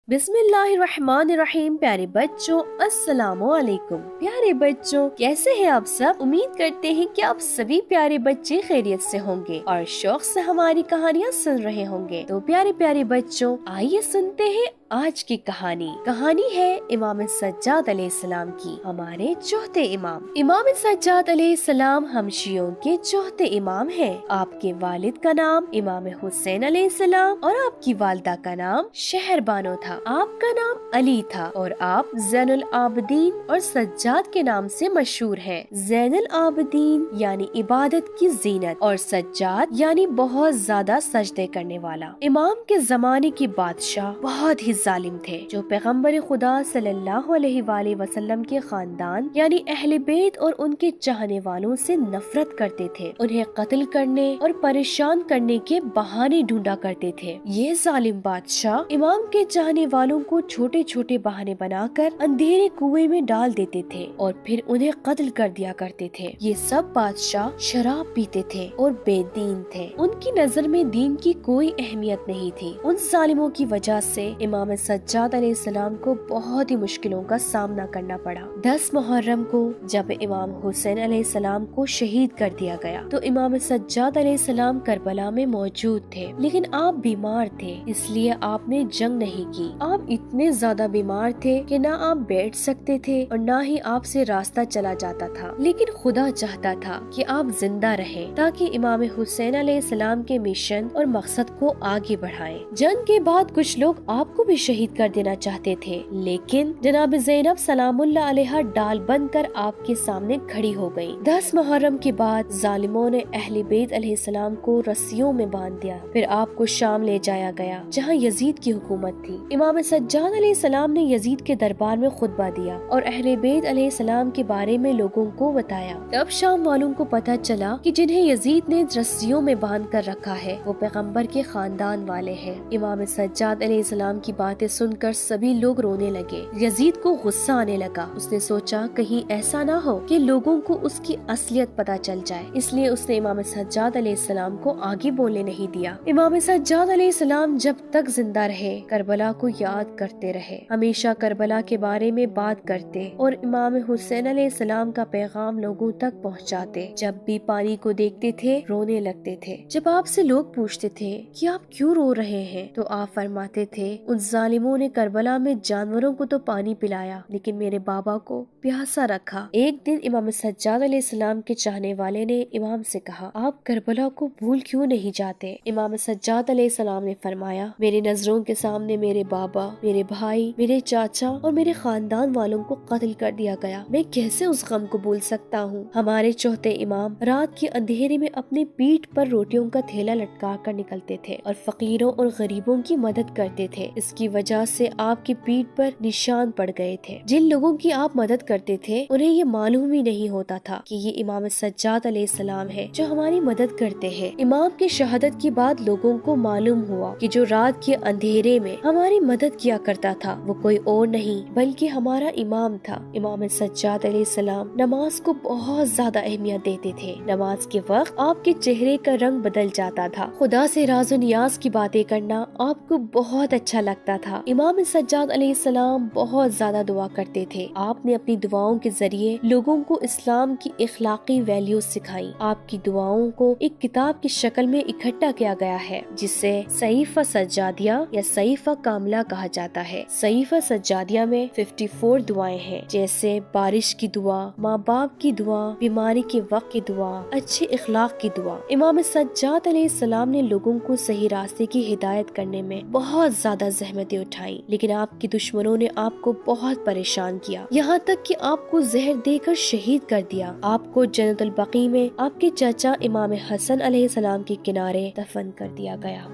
بسم اللہ الرحمن الرحیم۔ پیارے بچوں السلام علیکم۔ پیارے بچوں کیسے ہیں آپ سب؟ امید کرتے ہیں کہ آپ سبھی پیارے بچے خیریت سے ہوں گے اور شوق سے ہماری کہانیاں سن رہے ہوں گے۔ تو پیارے پیارے بچوں آئیے سنتے ہیں آج کی کہانی ہے امام سجاد علیہ السلام کی، ہمارے چوتھے امام۔ امام سجاد علیہ السلام ہم شیعوں کے چوتھے امام ہیں۔ آپ کے والد کا نام امام حسین علیہ السلام اور آپ کی والدہ کا نام شہر بانو تھا۔ آپ کا نام علی تھا اور آپ زین العابدین اور سجاد کے نام سے مشہور ہیں۔ زین العابدین یعنی عبادت کی زینت اور سجاد یعنی بہت زیادہ سجدے کرنے والا۔ امام کے زمانے کے بادشاہ بہت ہی ظالم تھے جو پیغمبر خدا صلی اللہ علیہ وآلہ وسلم کے خاندان یعنی اہل بیت اور ان کے چاہنے والوں سے نفرت کرتے تھے، انہیں قتل کرنے اور پریشان کرنے کے بہانے ڈھونڈا کرتے تھے۔ یہ ظالم بادشاہ امام کے چاہنے والوں کو چھوٹے چھوٹے بہانے بنا کر اندھیرے کنویں میں ڈال دیتے تھے اور پھر انہیں قتل کر دیا کرتے تھے۔ یہ سب بادشاہ شراب پیتے تھے اور بے دین تھے، ان کی نظر میں دین کی کوئی اہمیت نہیں تھی۔ ان ظالموں کی وجہ سے امام سجاد علیہ السلام کو بہت ہی مشکلوں کا سامنا کرنا پڑا۔ 10 محرم کو جب امام حسین علیہ السلام کو شہید کر دیا گیا تو امام سجاد علیہ السلام کربلا میں موجود تھے، لیکن آپ بیمار تھے، اس لیے آپ نے جنگ نہیں کی۔ آپ اتنے زیادہ بیمار تھے کہ نہ آپ بیٹھ سکتے تھے اور نہ ہی آپ سے راستہ چلا جاتا تھا، لیکن خدا چاہتا تھا کہ آپ زندہ رہیں تاکہ امام حسین علیہ السلام کے مشن اور مقصد کو آگے بڑھائیں۔ جنگ کے بعد کچھ لوگ آپ کو بھی شہید کر دینا چاہتے تھے، لیکن جناب زینب سلام اللہ علیہا ڈال بن کر آپ کے سامنے کھڑی ہو گئی۔ 10 محرم کے بعد ظالموں نے اہل بیت علیہ السلام کو رسیوں میں باندھ دیا، پھر آپ کو شام لے جایا گیا جہاں یزید کی حکومت تھی۔ امام سجاد علیہ السلام نے یزید کے دربار میں خطبہ دیا اور اہل بیت علیہ السلام کے بارے میں لوگوں کو بتایا۔ تب شام والوں کو پتہ چلا کہ جنہیں یزید نے رسیوں میں باندھ کر رکھا ہے وہ پیغمبر کے خاندان والے ہیں۔ امام سجاد علیہ السلام کی باتیں سن کر سبھی لوگ رونے لگے۔ یزید کو غصہ آنے لگا، اس نے سوچا کہیں ایسا نہ ہو کہ لوگوں کو اس کی اصلیت پتہ چل جائے، اس لیے اس نے امام سجاد علیہ السلام کو آگے بولنے نہیں دیا۔ امام سجاد علیہ السلام جب تک زندہ رہے کربلا کو یاد کرتے رہے، ہمیشہ کربلا کے بارے میں بات کرتے اور امام حسین علیہ السلام کا پیغام لوگوں تک پہنچاتے۔ جب بھی پانی کو دیکھتے تھے رونے لگتے تھے۔ جب آپ سے لوگ پوچھتے تھے کہ آپ کیوں رو رہے ہیں تو آپ فرماتے تھے ان ظالموں نے کربلا میں جانوروں کو تو پانی پلایا لیکن میرے بابا کو پیاسا رکھا۔ ایک دن امام سجاد علیہ السلام کے چاہنے والے نے امام سے کہا آپ کربلا کو بھول کیوں نہیں جاتے؟ امام سجاد علیہ السلام نے فرمایا میری نظروں کے سامنے میرے بابا، میرے بھائی، میرے چاچا اور میرے خاندان والوں کو قتل کر دیا گیا، میں کیسے اس غم کو بھول سکتا ہوں؟ ہمارے چوتھے امام رات کے اندھیرے میں اپنی پیٹھ پر روٹیوں کا تھیلا لٹکا کر نکلتے تھے اور فقیروں اور غریبوں کی مدد کرتے تھے، اس کی وجہ سے آپ کی پیٹھ پر نشان پڑ گئے تھے۔ جن لوگوں کی آپ مدد کرتے تھے انہیں یہ معلوم ہی نہیں ہوتا تھا کہ یہ امام سجاد علیہ السلام ہے جو ہماری مدد کرتے ہیں۔ امام کی شہادت کے بعد لوگوں کو معلوم ہوا کہ جو رات کے اندھیرے میں ہماری مدد کیا کرتا تھا وہ کوئی اور نہیں بلکہ ہمارا امام تھا۔ امام سجاد علیہ السلام نماز کو بہت زیادہ اہمیت دیتے تھے۔ نماز کے وقت آپ کے چہرے کا رنگ بدل جاتا تھا، خدا سے راز و نیاز کی باتیں کرنا آپ کو بہت اچھا لگتا تھا۔ امام سجاد علیہ السلام بہت زیادہ دعا کرتے تھے۔ آپ نے اپنی دعاؤں کے ذریعے لوگوں کو اسلام کی اخلاقی ویلیوز سکھائی۔ آپ کی دعاؤں کو ایک کتاب کی شکل میں اکٹھا کیا گیا ہے جسے صحیفہ سجادیہ یا صحیفہ کاملہ کہا جاتا ہے۔ صحیفہ سجادیہ میں 54 دعائیں ہیں، جیسے بارش کی دعا، ماں باپ کی دعا، بیماری کے وقت کی دعا، اچھے اخلاق کی دعا۔ امام سجاد علیہ السلام نے لوگوں کو صحیح راستے کی ہدایت کرنے میں بہت زیادہ زحمتیں اٹھائیں، لیکن آپ کے دشمنوں نے آپ کو بہت پریشان کیا، یہاں تک کہ آپ کو زہر دے کر شہید کر دیا۔ آپ کو جنت البقیع میں آپ کے چچا امام حسن علیہ السلام کے کنارے دفن کر دیا گیا۔